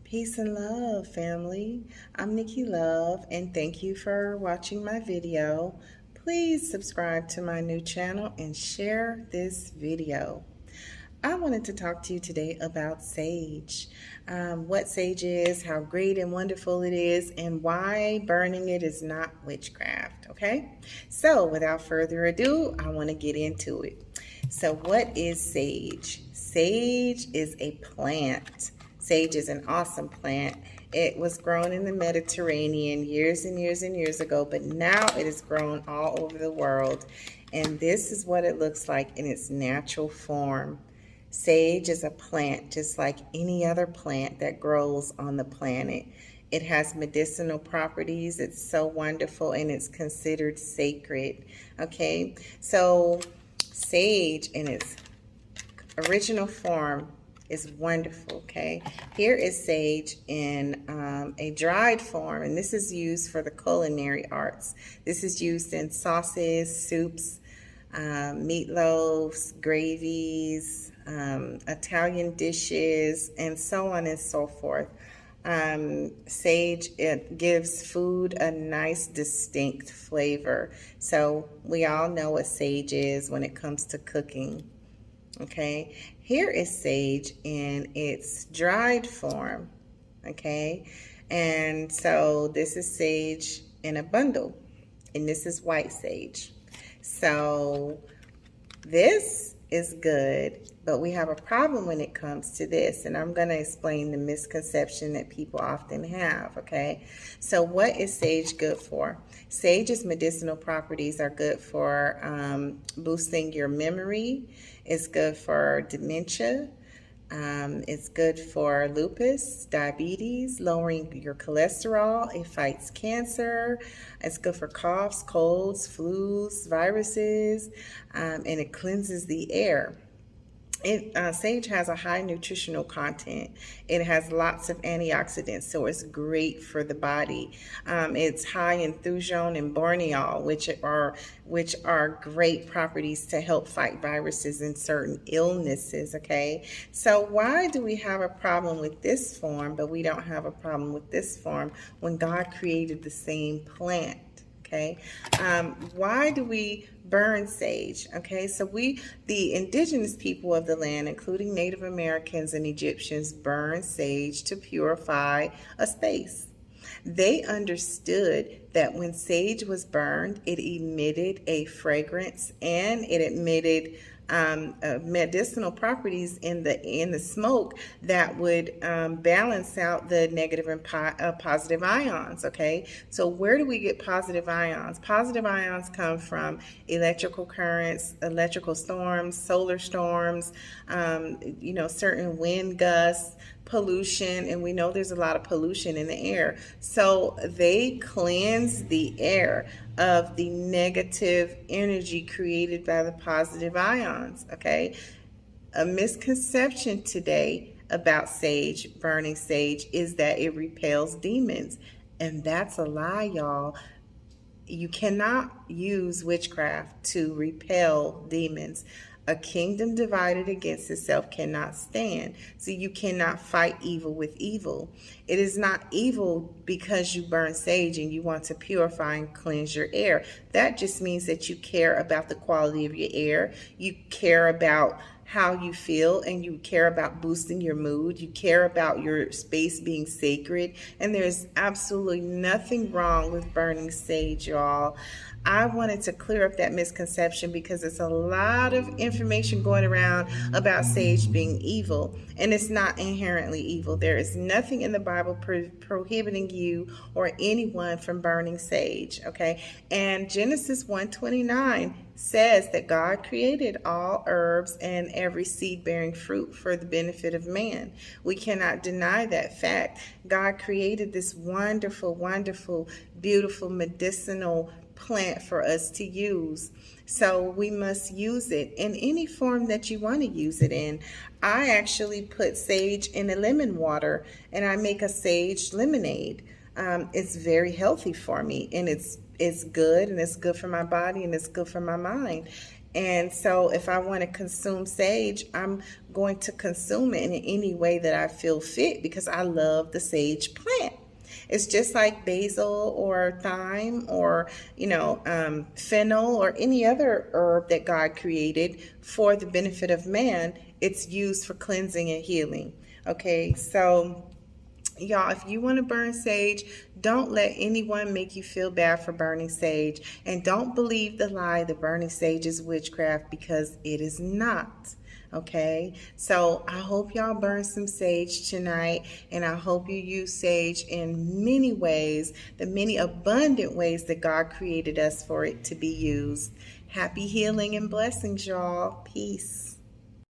Peace and love, family. I'm Nikki Love, and thank you for watching my video. Please subscribe to my new channel and share this video. I wanted to talk to you today about sage, what sage is, how great and wonderful it is, and why burning it is not witchcraft, okay? So without further ado, I want to get into it. So what is sage? Sage is a plant. Sage is an awesome plant. It was grown in the Mediterranean years and years and years ago, but now it is grown all over the world. And this is what it looks like in its natural form. Sage is a plant just like any other plant that grows on the planet. It has medicinal properties. It's so wonderful, and it's considered sacred. Okay, so sage in its original form is wonderful. Okay, here is sage in a dried form, and this is used for the culinary arts. This is used in sauces, soups, meatloaves, gravies, Italian dishes, and so on and so forth. Sage, it gives food a nice distinct flavor. So we all know what sage is when it comes to cooking. Okay, here is sage in its dried form. Okay, and so this is sage in a bundle, and this is white sage. So this is good, but we have a problem when it comes to this, and I'm going to explain the misconception that people often have. Okay, so what is sage good for? Sage's medicinal properties are good for boosting your memory. It's good for dementia. It's good for lupus, diabetes, lowering your cholesterol. It fights cancer. It's good for coughs, colds, flus, viruses, and it cleanses the air. Sage has a high nutritional content. It has lots of antioxidants, so it's great for the body. It's high in thujone and borneol, which are great properties to help fight viruses and certain illnesses. Okay, so why do we have a problem with this form, but we don't have a problem with this form when God created the same plant? Okay, why do we burn sage? Okay, so the indigenous people of the land, including Native Americans and Egyptians, burn sage to purify a space. They understood that when sage was burned, it emitted a fragrance, and it emitted medicinal properties in the smoke that would balance out the negative and positive ions. Okay, so where do we get positive ions? Positive ions come from electrical currents, electrical storms, solar storms, certain wind gusts, pollution, and we know there's a lot of pollution in the air. So they cleanse the air of the negative energy created by the positive ions. Okay, a misconception today about sage, burning sage, is that it repels demons, and that's a lie, y'all. You cannot use witchcraft to repel demons. A kingdom divided against itself cannot stand. So you cannot fight evil with evil. It is not evil because you burn sage and you want to purify and cleanse your air. That just means that you care about the quality of your air. You care about how you feel, and you care about boosting your mood. You care about your space being sacred, and there's absolutely nothing wrong with burning sage, y'all. I wanted to clear up that misconception because there's a lot of information going around about sage being evil, and it's not inherently evil. There is nothing in the Bible prohibiting you or anyone from burning sage. Okay, and Genesis 1:29 says that God created all herbs and every seed-bearing fruit for the benefit of man. We cannot deny that fact. God created this wonderful, wonderful, beautiful medicinal plant for us to use. So we must use it in any form that you want to use it in. I actually put sage in a lemon water, and I make a sage lemonade. It's very healthy for me, and it's good, and it's good for my body, and it's good for my mind. And so if I want to consume sage, I'm going to consume it in any way that I feel fit because I love the sage plant. It's just like basil or thyme or, fennel or any other herb that God created for the benefit of man. It's used for cleansing and healing. Okay, so y'all, if you want to burn sage, don't let anyone make you feel bad for burning sage. And don't believe the lie that burning sage is witchcraft, because it is not. Okay, so I hope y'all burn some sage tonight, and I hope you use sage in many ways, the many abundant ways that God created us for it to be used. Happy healing and blessings, y'all. Peace.